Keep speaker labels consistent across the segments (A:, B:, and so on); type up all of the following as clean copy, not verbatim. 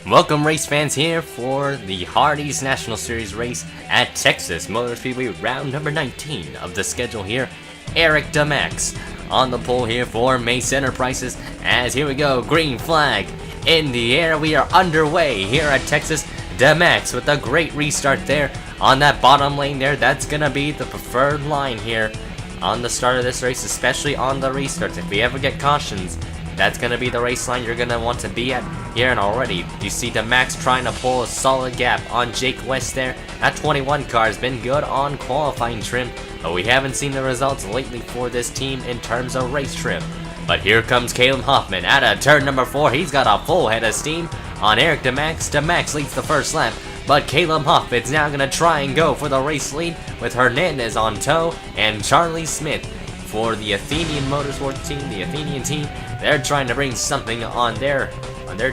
A: Welcome race fans here for the Hardee's National Series race at Texas Motor Speedway, round number 19 of the schedule here. Eric DeMax on the pole here for Mace Enterprises, as here we go, green flag in the air. We are underway here at Texas. DeMax with a great restart there on that bottom lane there. That's gonna be the preferred line here on the start of this race, especially on the restarts. If we ever get cautions, that's going to be the race line you're going to want to be at here. And already, you see DeMax trying to pull a solid gap on Jake West there. That 21 car has been good on qualifying trim, but we haven't seen the results lately for this team in terms of race trim. But here comes Caleb Hoffman out of turn number 4. He's got a full head of steam on Eric DeMax. DeMax leads the first lap, but Caleb Hoffman's now going to try and go for the race lead with Hernandez on tow and Charlie Smith for the Athenian Motorsports team. The Athenian team, they're trying to bring something on their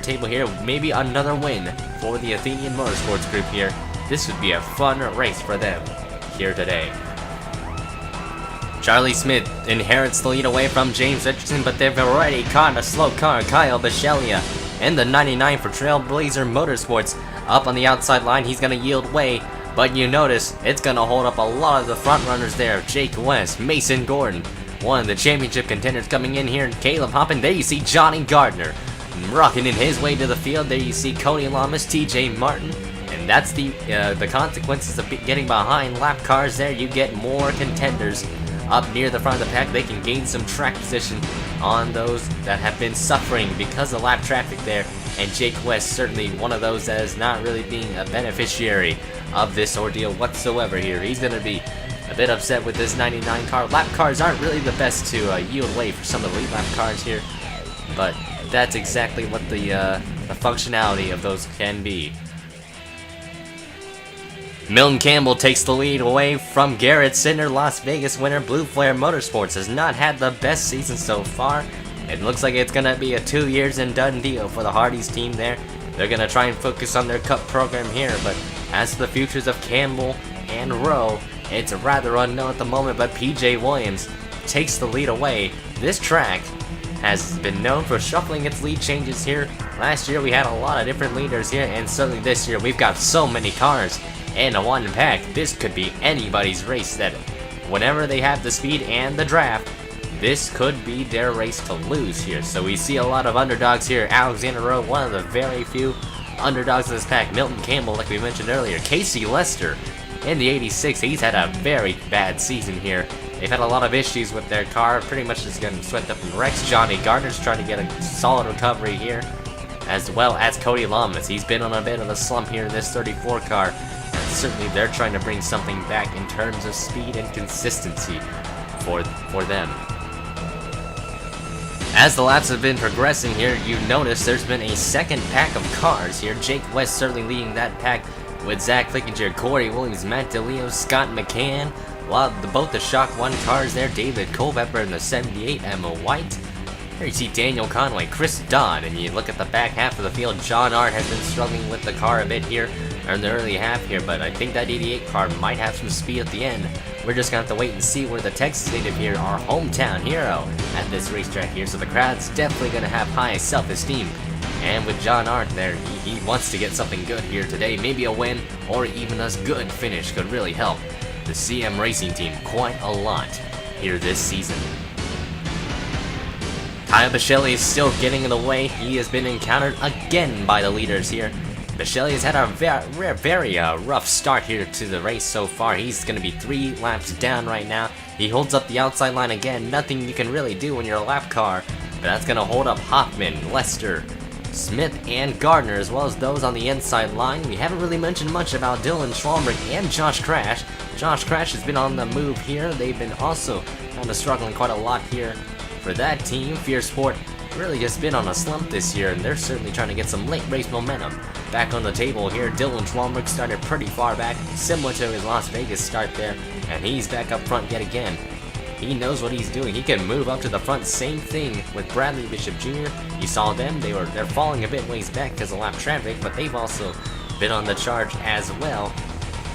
A: table here. Maybe another win for the Athenian Motorsports group here. This would be a fun race for them here today. Charlie Smith inherits the lead away from James Richardson, but they've already caught a slow car, Kyle Bisceglia, in the 99 for Trailblazer Motorsports. Up on the outside line, he's going to yield way, but you notice it's going to hold up a lot of the front runners there. Jake West, Mason Gordon, one of the championship contenders coming in here, and Caleb Hoffman. There you see Johnny Gardner rocking in his way to the field. There you see Cody Lamas, TJ Martin, and that's the consequences of getting behind lap cars there. You get more contenders up near the front of the pack. They can gain some track position on those that have been suffering because of lap traffic there. And Jake West, certainly one of those that is not really being a beneficiary of this ordeal whatsoever here. He's going to be a bit upset with this 99 car. Lap cars aren't really the best to yield way for some of the lead lap cars here, but that's exactly what the functionality of those can be. Milton Campbell takes the lead away from Garrett Sydnor. Las Vegas winner Blue Flare Motorsports has not had the best season so far. It looks like it's going to be a 2 years and done deal for the Hardee's team there. They're going to try and focus on their cup program here, but as for the futures of Campbell and Rowe, it's rather unknown at the moment. But PJ Williams takes the lead away. This track has been known for shuffling its lead changes here. Last year we had a lot of different leaders here, and certainly this year we've got so many cars in a one pack. This could be anybody's race, that whenever they have the speed and the draft, this could be their race to lose here. So we see a lot of underdogs here. Alexander Rowe, one of the very few underdogs in this pack. Milton Campbell, like we mentioned earlier. Casey Lester in the 86, he's had a very bad season here. They've had a lot of issues with their car, pretty much just getting swept up in wrecks. Johnny Gardner's trying to get a solid recovery here, as well as Cody Lamas. He's been on a bit of a slump here in this 34 car, and certainly they're trying to bring something back in terms of speed and consistency for them. As the laps have been progressing here, you notice there's been a second pack of cars here. Jake West certainly leading that pack with Zach Flickinger, Corey Williams, Matt DeLeo, Scott McCann, while both the Shock 1 cars there, David Culpepper in the 78, Emma White. Here you see Daniel Conway, Chris Dodd, and you look at the back half of the field. John Art has been struggling with the car a bit here in the early half here, but I think that 88 car might have some speed at the end. We're just going to have to wait and see where the Texas native here, our hometown hero at this racetrack here. So the crowd's definitely going to have high self-esteem. And with John Art there, he wants to get something good here today. Maybe a win or even a good finish could really help the CM Racing team quite a lot here this season. Kyle Bisceglia is still getting in the way. He has been encountered again by the leaders here. Bisceglia has had a very rough start here to the race so far. He's going to be 3 laps down right now. He holds up the outside line again. Nothing you can really do when you're a lap car, but that's going to hold up Hoffman, Lester, Smith, and Gardner, as well as those on the inside line. We haven't really mentioned much about Dylan Schwalmberg and Josh Crash. Josh Crash has been on the move here. They've been also kind of struggling quite a lot here for that team. Fierce Sport really just been on a slump this year, and they're certainly trying to get some late race momentum back on the table here. Dylan Schwalmberg started pretty far back, similar to his Las Vegas start there, and he's back up front yet again. He knows what he's doing. He can move up to the front. Same thing with Bradley Bishop Jr. You saw them. They're falling a bit ways back because of lap traffic, but they've also been on the charge as well.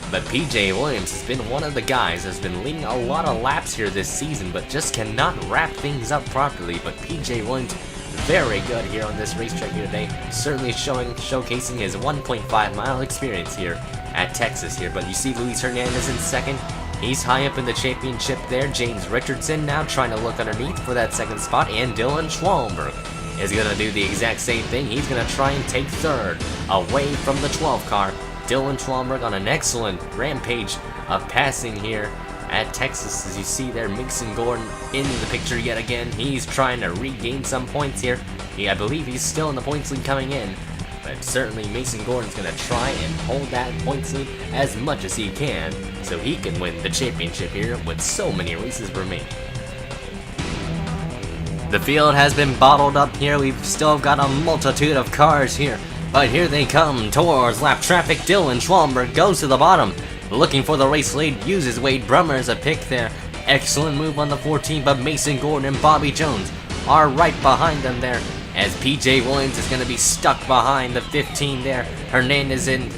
A: But PJ Williams has been one of the guys that's been leading a lot of laps here this season, but just cannot wrap things up properly. But PJ Williams very good here on this racetrack here today. Certainly showcasing his 1.5 mile experience here at Texas here. But you see Luis Hernandez in second. He's high up in the championship there. James Richardson now trying to look underneath for that second spot. And Dylan Schwalmberg is going to do the exact same thing. He's going to try and take third away from the 12 car. Dylan Schwalmberg on an excellent rampage of passing here at Texas. As you see there, Mason Gordon in the picture yet again. He's trying to regain some points here. I believe he's still in the points lead coming in. But certainly Mason Gordon's going to try and hold that points lead as much as he can so he can win the championship here with so many races remaining. The field has been bottled up here. We've still got a multitude of cars here. But here they come towards lap traffic. Dylan Schwalmberg goes to the bottom, looking for the race lead, uses Wade Brummer as a pick there. Excellent move on the 14, but Mason Gordon and Bobby Jones are right behind them there, as PJ Williams is going to be stuck behind the 15 there. Hernandez and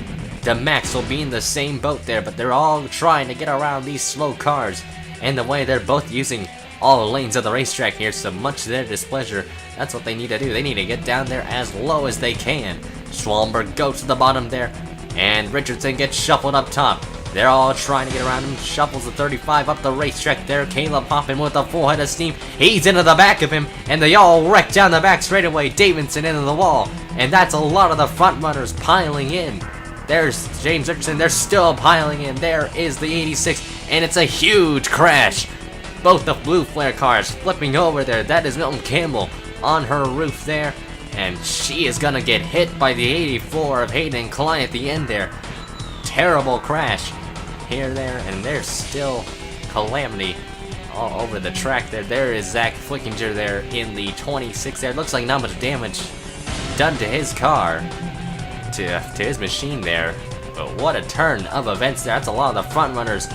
A: DeMax will be in the same boat there, but they're all trying to get around these slow cars. And the way they're both using all the lanes of the racetrack here, so much to their displeasure, that's what they need to do. They need to get down there as low as they can. Schwalmberg goes to the bottom there, and Richardson gets shuffled up top. They're all trying to get around him. Shuffles the 35 up the racetrack there. Caleb Hoffman with a full head of steam. He's into the back of him, and they all wreck down the back straightaway. Davidson into the wall, and that's a lot of the front runners piling in. There's James Richardson. They're still piling in. There is the 86, and it's a huge crash. Both the blue flare cars flipping over there. That is Milton Campbell on her roof there, and she is gonna get hit by the 84 of Hayden Klein at the end there. Terrible crash here, there, and there's still calamity all over the track there. There is Zach Flickinger there in the 26 there. It looks like not much damage done to his car, to his machine there, but what a turn of events there. That's a lot of the front runners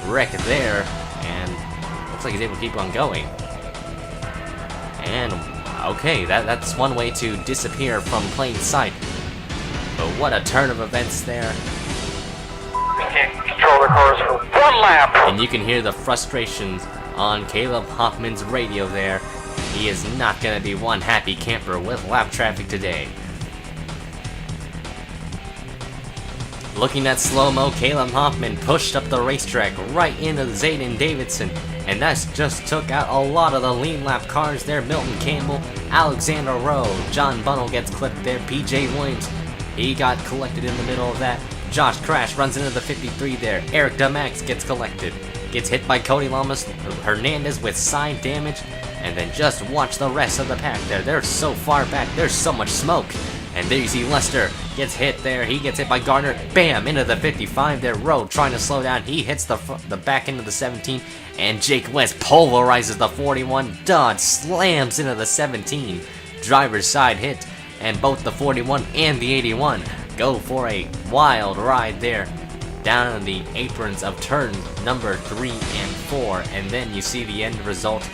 A: wreck there, and looks like he's able to keep on going. And okay, that's one way to disappear from plain sight, but what a turn of events there.
B: We can't control their cars for one lap.
A: And you can hear the frustrations on Caleb Hoffman's radio there. He is not going to be one happy camper with lap traffic today. Looking at slow-mo, Caleb Hoffman pushed up the racetrack right into Zayden Davidson, and that just took out a lot of the lean lap cars there. Milton Campbell, Alexander Rowe, John Bunnell gets clipped there. PJ Williams, he got collected in the middle of that. Josh Crash runs into the 53 there. Eric DeMax gets collected. Gets hit by Cody Lamas, Hernandez with side damage, and then just watch the rest of the pack there. They're so far back, there's so much smoke. And there you see Lester gets hit there. He gets hit by Gardner. Bam! Into the 55 there. Rowe trying to slow down. He hits the back end of the 17. And Jake West pulverizes the 41. Dodd slams into the 17. Driver's side hit. And both the 41 and the 81 go for a wild ride there down in the aprons of turn number 3 and 4. And then you see the end result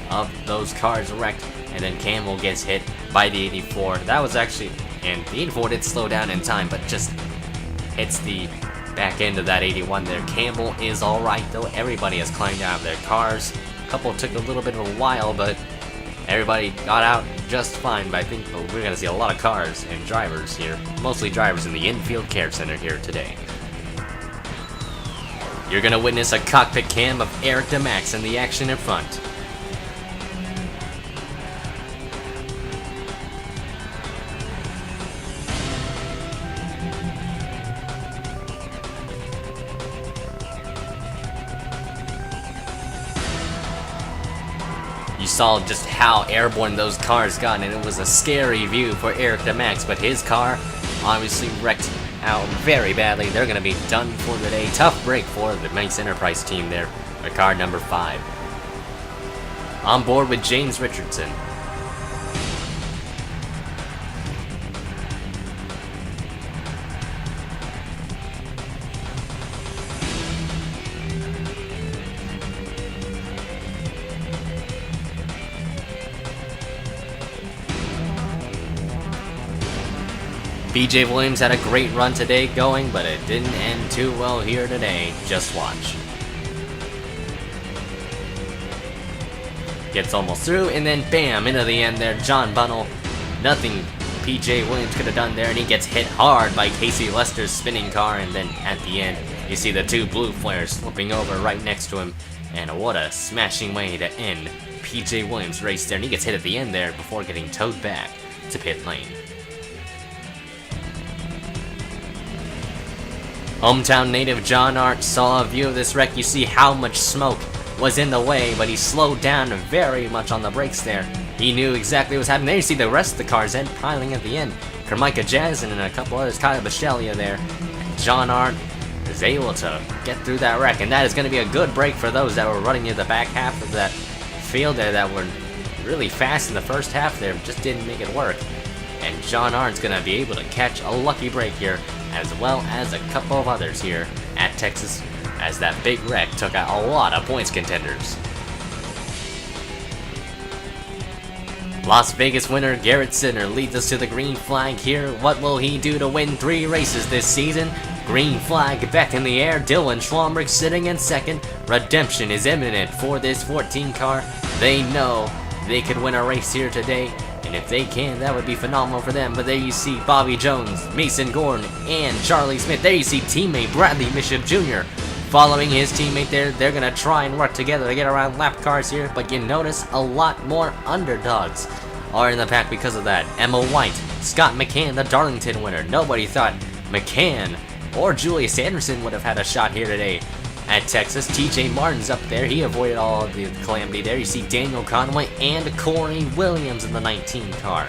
A: of those cars wrecked. And then Campbell gets hit by the 84. That was actually... And the 84 did slow down in time, but just hits the back end of that 81 there. Campbell is alright though. Everybody has climbed out of their cars. A couple took a little bit of a while, but everybody got out just fine. But I think we're going to see a lot of cars and drivers here. Mostly drivers in the infield care center here today. You're going to witness a cockpit cam of Eric DeMax and the action in front. You saw just how airborne those cars got, and it was a scary view for Eric DeMax, but his car obviously wrecked out very badly. They're going to be done for the day. Tough break for the Manx Enterprise team there, for car number 5. On board with James Richardson. PJ Williams had a great run today going, but it didn't end too well here today. Just watch. Gets almost through, and then bam, into the end there, John Bunnell. Nothing PJ Williams could have done there, and he gets hit hard by Casey Lester's spinning car, and then at the end, you see the two blue flares slipping over right next to him, and what a smashing way to end PJ Williams' race there, and he gets hit at the end there before getting towed back to pit lane. Hometown native John Arndt saw a view of this wreck. You see how much smoke was in the way, but he slowed down very much on the brakes there. He knew exactly what was happening. There you see the rest of the cars end piling at the end. Carmichael Jasmine and a couple others, Kyle Bisceglia there. And John Arndt is able to get through that wreck, and that is going to be a good break for those that were running near the back half of that field there that were really fast in the first half there, just didn't make it work. And John Arndt's going to be able to catch a lucky break here, as well as a couple of others here at Texas, as that big wreck took out a lot of points contenders. Las Vegas winner Garrett Sydnor leads us to the green flag here. What will he do to win 3 races this season? Green flag back in the air. Dylan Schwamberg sitting in second. Redemption is imminent for this 14 car. They know they could win a race here today, and if they can, that would be phenomenal for them. But there you see Bobby Jones, Mason Gordon, and Charlie Smith. There you see teammate Bradley Bishop Jr. following his teammate there. They're going to try and work together to get around lap cars here, but you notice a lot more underdogs are in the pack because of that. Emma White, Scott McCann, the Darlington winner. Nobody thought McCann or Julius Anderson would have had a shot here today at Texas. TJ Martin's up there. He avoided all of the calamity there. You see Daniel Conway and Corey Williams in the 19 car.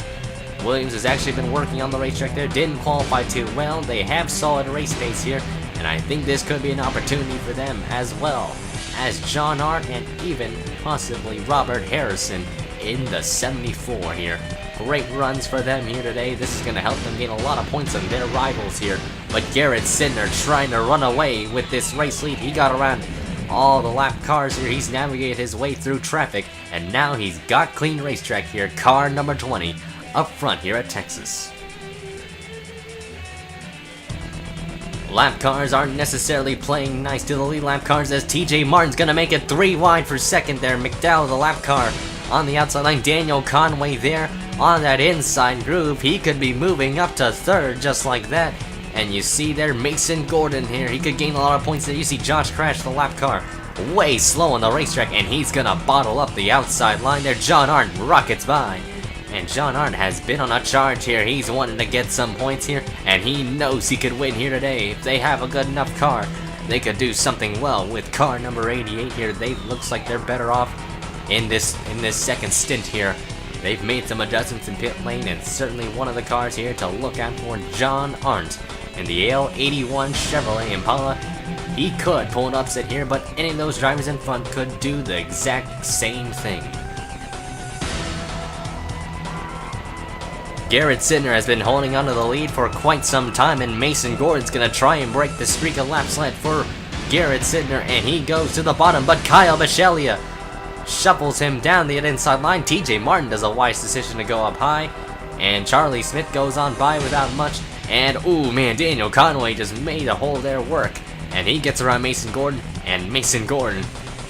A: Williams has actually been working on the racetrack there. Didn't qualify too well. They have solid race pace here, and I think this could be an opportunity for them, as well as John Arndt and even possibly Robert Harrison in the 74 here. Great runs for them here today. This is going to help them gain a lot of points on their rivals here. But Garrett Sydnor trying to run away with this race lead. He got around all the lap cars here. He's navigated his way through traffic, and now he's got clean racetrack here. Car number 20 up front here at Texas. Lap cars aren't necessarily playing nice to the lead lap cars, as TJ Martin's going to make it 3 wide for second there. McDowell, the lap car on the outside line. Daniel Conway there on that inside groove. He could be moving up to third just like that. And you see there Mason Gordon here. He could gain a lot of points there. You see Josh Crash, the lap car, way slow on the racetrack, and he's going to bottle up the outside line there. John Arndt rockets by. And John Arndt has been on a charge here. He's wanting to get some points here, and he knows he could win here today. If they have a good enough car, they could do something well with car number 88 here. They looks like they're better off in this second stint here. They've made some adjustments in pit lane, and certainly one of the cars here to look out for, John Arndt in the AL81 Chevrolet Impala. He could pull an upset here, but any of those drivers in front could do the exact same thing. Garrett Sydnor has been holding onto the lead for quite some time, and Mason Gordon's going to try and break the streak of laps led for Garrett Sydnor, and he goes to the bottom, but Kyle Bisceglia shuffles him down the inside line. TJ Martin does a wise decision to go up high, and Charlie Smith goes on by without much, and ooh man, Daniel Conway just made a hole there work, and he gets around Mason Gordon, and Mason Gordon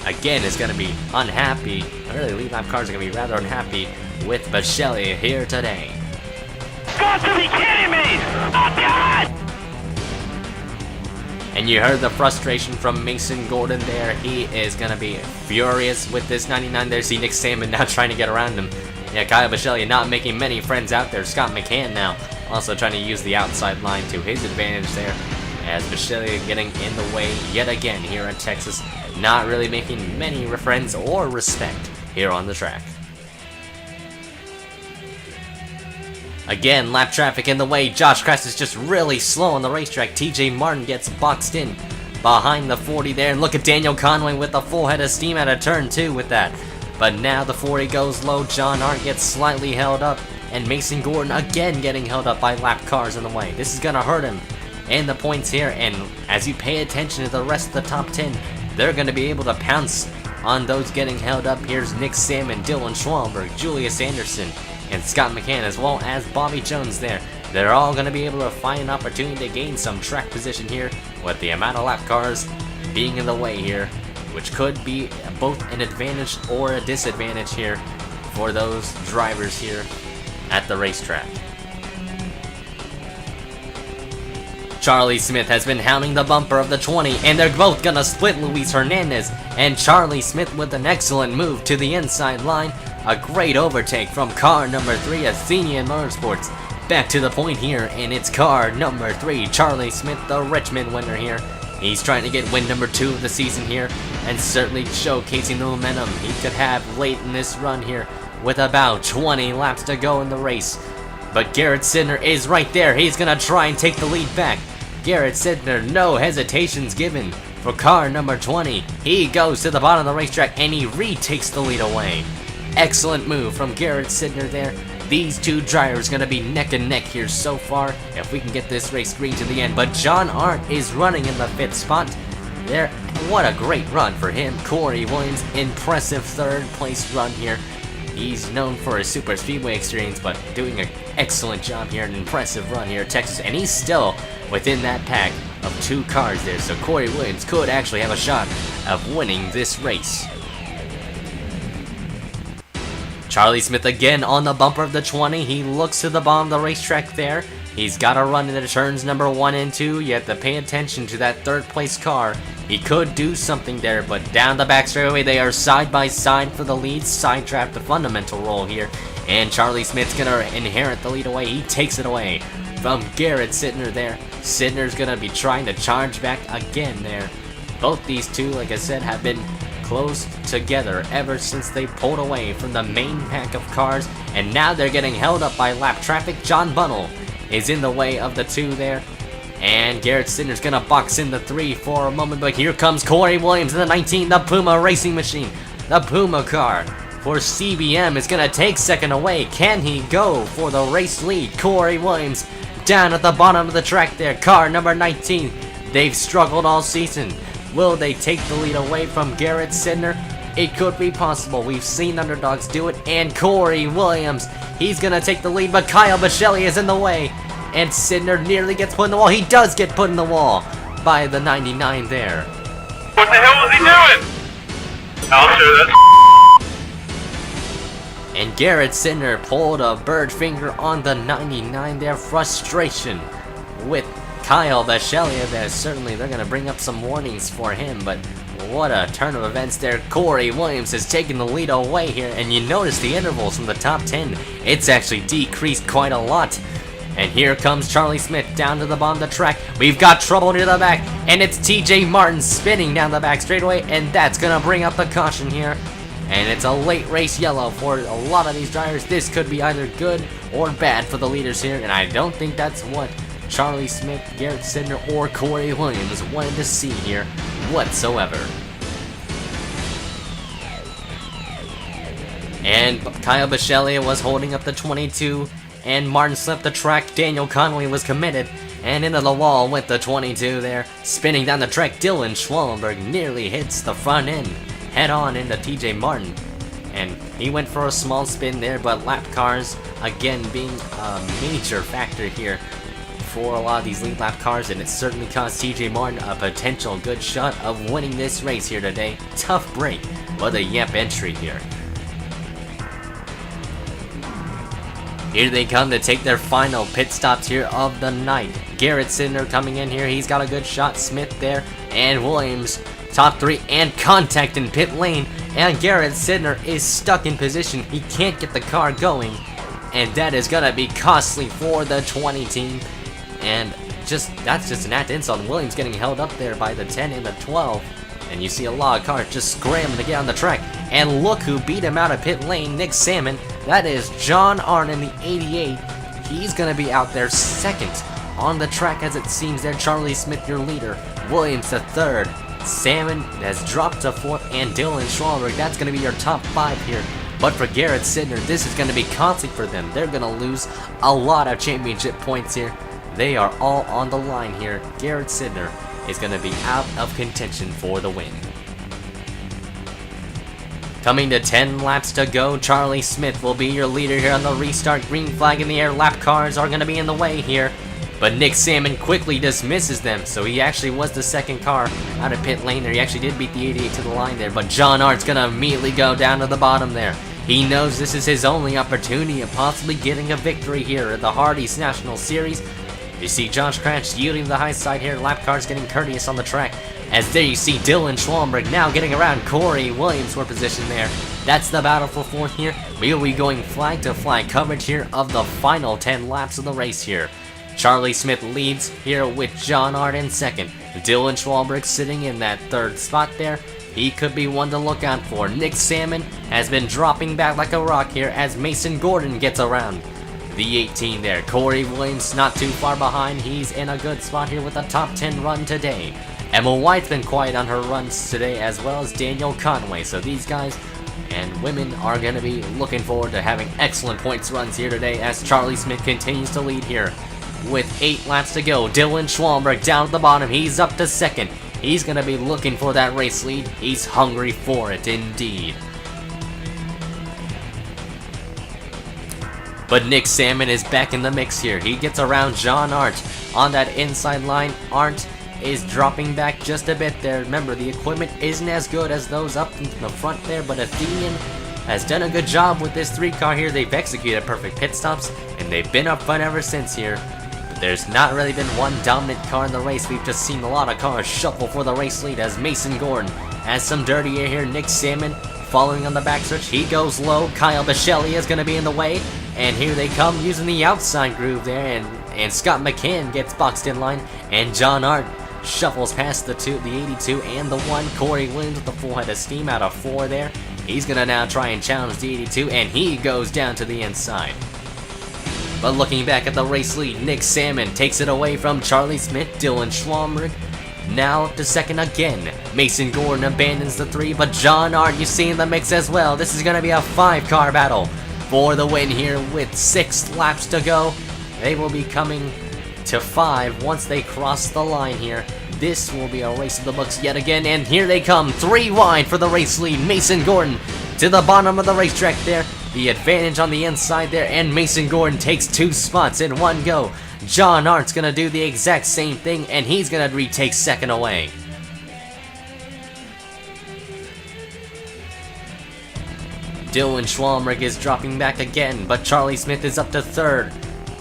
A: again is going to be unhappy. Really, lead lap cars are going to be rather unhappy with Bisceglia here today.
B: Got to be kidding me! Oh God!
A: And you heard the frustration from Mason Gordon there. He is going to be furious with this 99 there. See Nick Salmon now trying to get around him. Yeah, Kyle Bisceglia not making many friends out there. Scott McCann now also trying to use the outside line to his advantage there, as Bisceglia getting in the way yet again here at Texas. Not really making many friends or respect here on the track. Again, lap traffic in the way. Josh Kress is just really slow on the racetrack. TJ Martin gets boxed in behind the 40 there. And look at Daniel Conway with a full head of steam out of turn 2 with that. But now the 40 goes low. John Arndt gets slightly held up, and Mason Gordon again getting held up by lap cars in the way. This is going to hurt him in the points here, and as you pay attention to the rest of the top 10, they're going to be able to pounce on those getting held up. Here's Nick Salmon, Dylan Schwamberg, Julius Anderson, and Scott McCann, as well as Bobby Jones there. They're all going to be able to find an opportunity to gain some track position here with the amount of lap cars being in the way here, which could be a both an advantage or a disadvantage here for those drivers here at the racetrack. Charlie Smith has been hounding the bumper of the 20, and they're both gonna split Luis Hernandez, and Charlie Smith with an excellent move to the inside line. A great overtake from car number 3 of Senior Motorsports. Back to the point here, and it's car number 3, Charlie Smith, the Richmond winner here. He's trying to get win number 2 of the season here, and certainly showcasing the momentum he could have late in this run here, with about 20 laps to go in the race. But Garrett Sydnor is right there. He's gonna try and take the lead back. Garrett Sydnor, no hesitations given for car number 20. He goes to the bottom of the racetrack and he retakes the lead away. Excellent move from Garrett Sydnor there. These two drivers gonna be neck and neck here so far if we can get this race green to the end. But John Arndt is running in the 5th spot there. What a great run for him. Corey Williams, impressive 3rd place run here. He's known for his super speedway experience, but doing an excellent job here, an impressive run here at Texas, and he's still within that pack of 2 cars there, so Corey Williams could actually have a shot of winning this race. Charlie Smith again on the bumper of the 20. He looks to the bottom of the racetrack there. He's got to run into turns number 1 and 2. You have to pay attention to that 3rd place car. He could do something there, but down the back straightaway, they are side by side for the lead. Sidetrack the fundamental role here. And Charlie Smith's going to inherit the lead away. He takes it away from Garrett Sydnor there. Sydnor's going to be trying to charge back again there. Both these two, like I said, have been close together ever since they pulled away from the main pack of cars. And now they're getting held up by lap traffic. John Bunnell is in the way of the 2 there. And Garrett Sydnor's gonna box in the 3 for a moment, but here comes Corey Williams in the 19, the Puma racing machine. The Puma car for CBM is gonna take 2nd away. Can he go for the race lead? Corey Williams down at the bottom of the track there, car number 19. They've struggled all season. Will they take the lead away from Garrett Sydnor? It could be possible. We've seen underdogs do it, and Corey Williams, he's gonna take the lead, but Kyle Bichelli is in the way. And Sydnor nearly gets put in the wall. He does get put in the wall by the 99 there.
B: What the hell was he doing? I'll show that.
A: And Garrett Sydnor pulled a bird finger on the 99 there. Frustration with Kyle Bichelli there. Certainly they're going to bring up some warnings for him, but what a turn of events there. Corey Williams has taken the lead away here, and you notice the intervals from the top 10. It's actually decreased quite a lot. And here comes Charlie Smith down to the bottom of the track. We've got trouble near the back, and it's TJ Martin spinning down the back straightaway, and that's gonna bring up the caution here. And it's a late race yellow for a lot of these drivers. This could be either good or bad for the leaders here, and I don't think that's what Charlie Smith, Garrett Sydnor, or Corey Williams wanted to see here whatsoever. And Kyle Bichelli was holding up the 22. And Martin slipped the track. Daniel Connolly was committed, and into the wall went the 22 there. Spinning down the track, Dylan Schwallenberg nearly hits the front end, head on into TJ Martin. And he went for a small spin there, but lap cars, again, being a major factor here for a lot of these lead lap cars, and it certainly cost TJ Martin a potential good shot of winning this race here today. Tough break, but a yep entry here. Here they come to take their final pit stops here of the night. Garrett Sydnor coming in here. He's got a good shot. Smith there. And Williams. Top 3 and contact in pit lane. And Garrett Sydnor is stuck in position. He can't get the car going. And that is going to be costly for the 20 team. And that's just an act of insult. Williams getting held up there by the 10 and the 12. And you see a lot of cars just scrambling to get on the track. And look who beat him out of pit lane, Nick Salmon. That is John Arndt in the 88. He's going to be out there 2nd on the track as it seems there. Charlie Smith, your leader. Williams the 3rd. Salmon has dropped to 4th. And Dylan Schwallenberg, that's going to be your top 5 here. But for Garrett Sydnor, this is going to be costly for them. They're going to lose a lot of championship points here. They are all on the line here. Garrett Sydnor is going to be out of contention for the win. Coming to 10 laps to go, Charlie Smith will be your leader here on the restart. Green flag in the air. Lap cars are going to be in the way here. but Nick Salmon quickly dismisses them, so he actually was the second car out of pit lane there. He actually did beat the 88 to the line there, but John Art's gonna immediately go down to the bottom there. He knows this is his only opportunity of possibly getting a victory here at the Hardee's National Series. You see Josh Cratch yielding to the high side here, lap cars getting courteous on the track. As there you see Dylan Schwalmberg now getting around Corey Williams for position there. That's the battle for fourth here. We'll be going flag to flag coverage here of the final 10 laps of the race here. Charlie Smith leads here with John Art in second. Dylan Schwalmberg sitting in that third spot there. He could be one to look out for. Nick Salmon has been dropping back like a rock here as Mason Gordon gets around the 18 there. Corey Williams not too far behind. He's in a good spot here with a top 10 run today. Emma White's been quiet on her runs today, as well as Daniel Conway. So these guys and women are going to be looking forward to having excellent points runs here today as Charlie Smith continues to lead here with 8 laps to go. Dylan Schwalmberg down at the bottom. He's up to second. He's going to be looking for that race lead. He's hungry for it indeed. But Nick Salmon is back in the mix here. He gets around John Art on that inside line. Art is dropping back just a bit there. Remember, the equipment isn't as good as those up in the front there, but Athenian has done a good job with this 3 car here. They've executed perfect pit stops, and they've been up front ever since here. But there's not really been one dominant car in the race. We've just seen a lot of cars shuffle for the race lead as Mason Gordon has some dirty air here. Nick Salmon following on the backstretch. He goes low. Kyle Bichelli is going to be in the way, and here they come using the outside groove there, and Scott McCann gets boxed in line, and John Art shuffles past the 82 and the 1. Corey Williams with the full head of steam out of 4 there. He's going to now try and challenge the 82, and he goes down to the inside. But looking back at the race lead, Nick Salmon takes it away from Charlie Smith. Dylan Schwalmberg now up to second again. Mason Gordon abandons the 3, but John Art you see in the mix as well. This is going to be a 5-car battle for the win here with 6 laps to go. They will be coming to 5 once they cross the line here. This will be a race of the books yet again, and here they come, 3 wide for the race lead. Mason Gordon to the bottom of the racetrack there. The advantage on the inside there, and Mason Gordon takes 2 spots in one go. John Art's gonna do the exact same thing, and he's gonna retake second away. Dylan Schwalmberg is dropping back again, but Charlie Smith is up to third.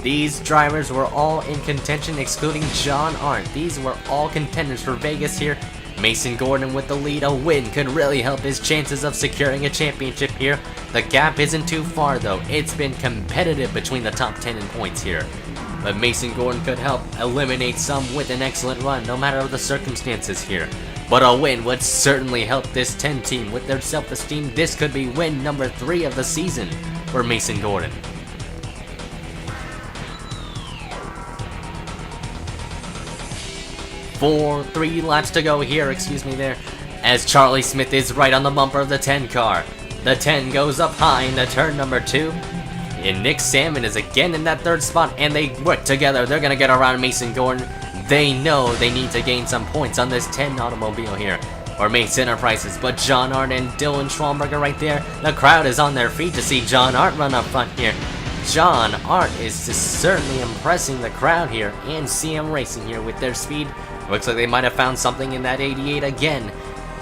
A: These drivers were all in contention, excluding John Art. These were all contenders for Vegas here. Mason Gordon with the lead. A win could really help his chances of securing a championship here. The gap isn't too far though. It's been competitive between the top 10 in points here. But Mason Gordon could help eliminate some with an excellent run, no matter the circumstances here. But a win would certainly help this 10 team with their self-esteem. This could be win number 3 of the season for Mason Gordon. 3 laps to go here, as Charlie Smith is right on the bumper of the 10 car. The 10 goes up high into turn number 2, and Nick Salmon is again in that 3rd spot, and they work together. They're gonna get around Mason Gordon. They know they need to gain some points on this 10 automobile here, or Mace Enterprises, but John Art and Dylan Schwalmberg are right there. The crowd is on their feet to see John Art run up front here. John Art is just certainly impressing the crowd here, and CM Racing here with their speed. Looks like they might have found something in that 88 again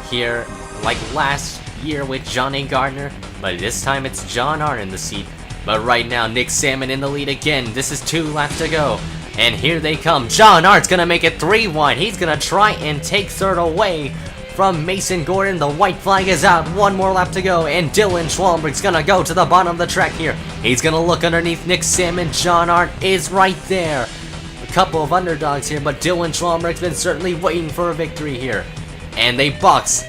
A: here, like last year with Johnny Gardner, but this time it's John Art in the seat. But right now, Nick Salmon in the lead again. This is 2 laps to go, and here they come. John Art's gonna make it 3 wide. He's gonna try and take third away from Mason Gordon. The white flag is out. 1 more lap to go, and Dylan Schwalmberg's gonna go to the bottom of the track here. He's gonna look underneath Nick Salmon. John Art is right there. Couple of underdogs here, but Dylan Schwalmberg's been certainly waiting for a victory here. And they box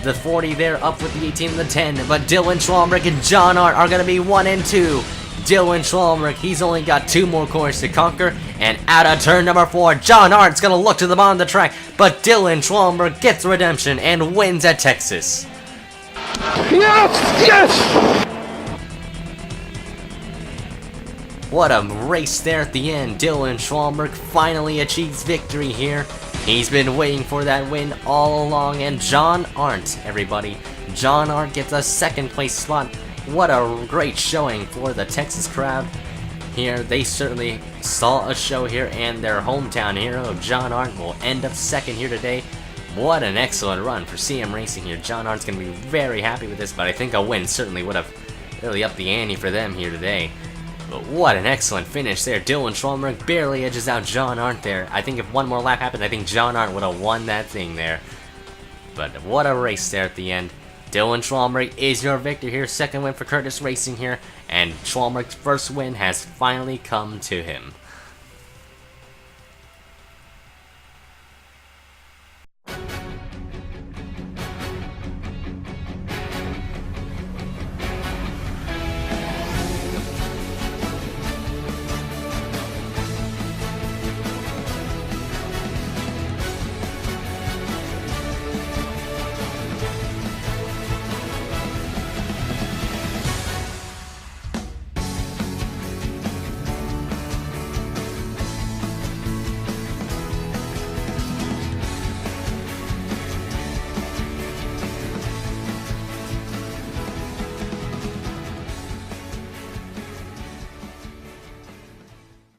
A: the 40 there up with the 18 and the 10, but Dylan Schwalmberg and John Art are going to be 1 and 2. Dylan Schwalmberg, he's only got 2 more corners to conquer, and out of turn number 4, John Art's going to look to the bottom of the track, but Dylan Schwalmberg gets redemption and wins at Texas.
B: Yes! Yes!
A: What a race there at the end. Dylan Schwalmberg finally achieves victory here. He's been waiting for that win all along, and John Art, everybody. John Art gets a 2nd place spot. What a great showing for the Texas crowd. here. They certainly saw a show here, and their hometown hero, John Arndt, will end up second here today. What an excellent run for CM Racing here. John Arndt's going to be very happy with this, but I think a win certainly would have really upped the ante for them here today. But what an excellent finish there. Dylan Schwalmberg barely edges out John Arndt there. I think if one more lap happened, I think John Arndt would have won that thing there. But what a race there at the end. Dylan Schwalmberg is your victor here. Second win for Curtis Racing here. And Schwalmberg's first win has finally come to him.